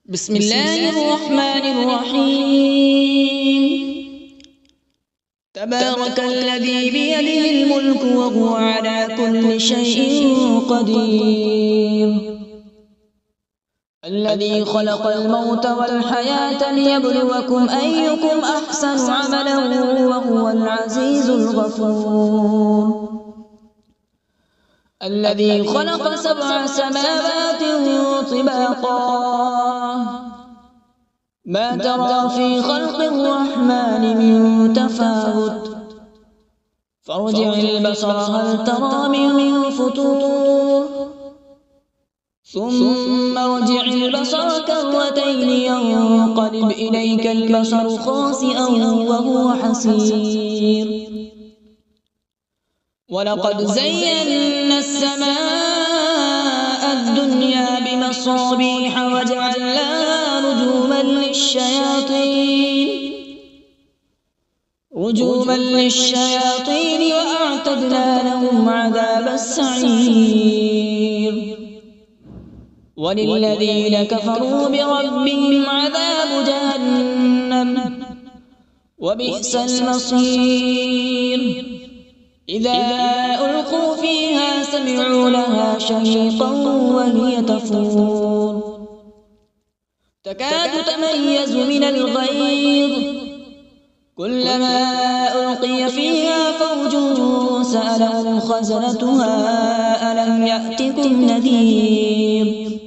بسم الله الرحمن الرحيم. تبارك الذي بيده الملك وهو على كل شيء قدير. الذي خلق الموت والحياة ليبلوكم أيكم أحسن عملا وهو العزيز الغفور. الذي خلق 7 سماوات طباقا ما ترى في خلق الرحمن من تفاوت فارجع البصر هل ترى من فتور ثم ارجع البصر كرتين ينقلب إليك البصر خاسئا وهو حسير. ولقد زينا السماء الدنيا بمصابيح وجعلناها رجوما للشياطين وأعتدنا لهم عذاب السعير. وللذين كفروا بربهم عذاب جهنم وبئس المصير. إذا ألقوا فيها سمعوا لها شهيقا وهي تفور تكاد تميز من الغيظ كلما ألقي فيها فوج سألهم خزنتها ألم يأتكم نذير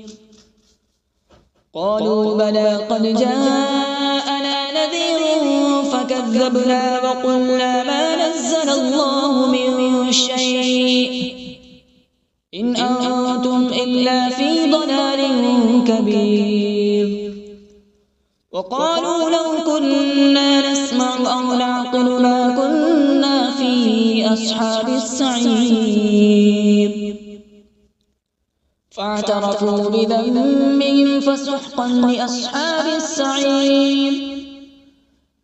قالوا بلى قد جاءنا نذير فكذبنا وقلنا ما نزل الله من شيء إن أنتم إلا في ضلال كبير. وقالوا لو كنا نسمع أو نعقل ما كنا في أصحاب السعير فاعترفوا بذنبهم فسحقا لأصحاب السعير.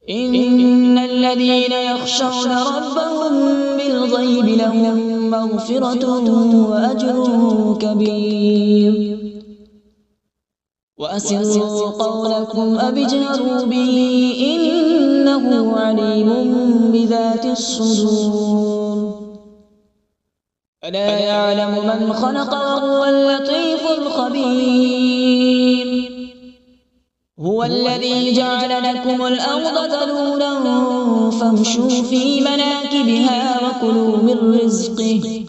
إن الذين يخشون ربهم بالغيب لهم مغفرة وأجر كبير. وأسروا قولكم أو اجهروا به إنه عليم بذات الصدور. ألا يعلم من خلق وهو اللطيف الخبير. هو الذي جعل لكم الأرض ذلولا فامشوا في مناكبها وكلوا من رزقه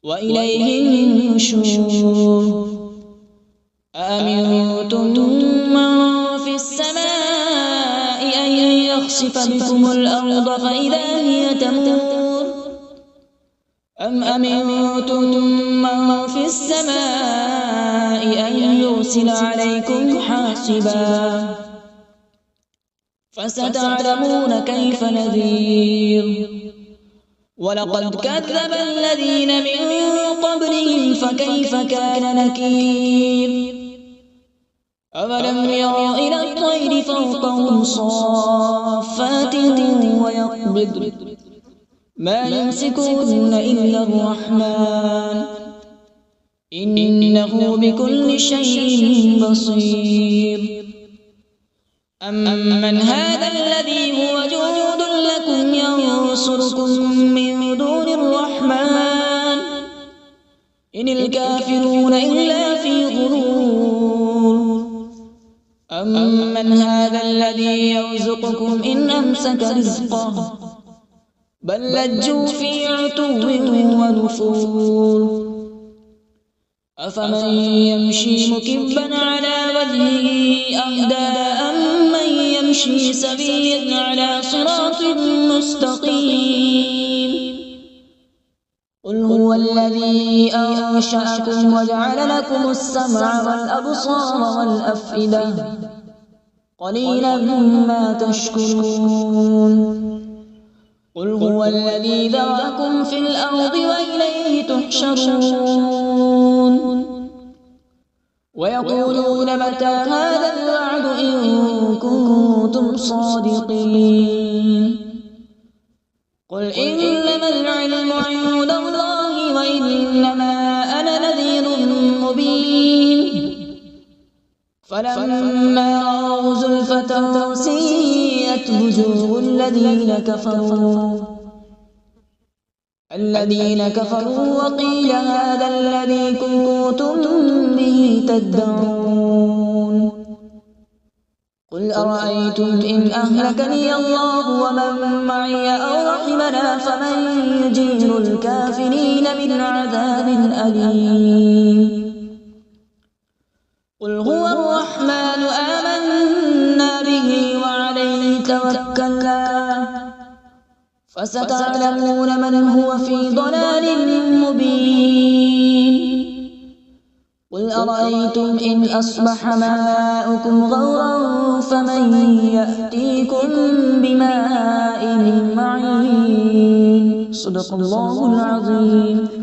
وإليه النشور. أأمنتم من في السماء أن يخسف بكم الأرض فإذا هي تمور أم أمنتم من في السماء أن يرسل عليكم حاصبا فستعلمون كيف نذير. ولقد كذب الذين من قبلهم فكيف كان نكير. أولم يروا إلى الطير فوقهم صافات ويقبض ما يمسكهن إلا الرحمن إنه بكل شيء بصير. أمن هذا الذي هو جند لكم ينصركم من دون الرحمن إن الكافرون إلا في غرور. أمن هذا الذي يرزقكم إن أمسك رزقه بل لجوا في عتو ونفور. أفمن يمشي مكبا على وجهه أهدى أمن يمشي سويا على صراط مستقيم. قل هو الذي أنشأكم وجعل لكم السمع والأبصار والأفئدة قليلا ما تشكرون. قل هو الذي ذرأكم في الأرض وإليه تحشرون. ويقولون متى هذا الوعد إن كنتم صادقين. قل إنما العلم عند الله وإنما أنا نذير مبين فلما رأوا زلفة سيئت وجوه الذين كفروا وقيل هذا الذي كنتم به تدعون قل أرأيتم إن أهلكني الله ومن معي أو رحمنا فمن يجير الكافرين من عذاب أليم قل هو الرحمن آمنا به وعليه توكلنا فستعلمون من هو في ضلال مبين قل أرأيتم إن أصبح ماؤكم غورا فمن يأتيكم بماء معين صدق الله العظيم.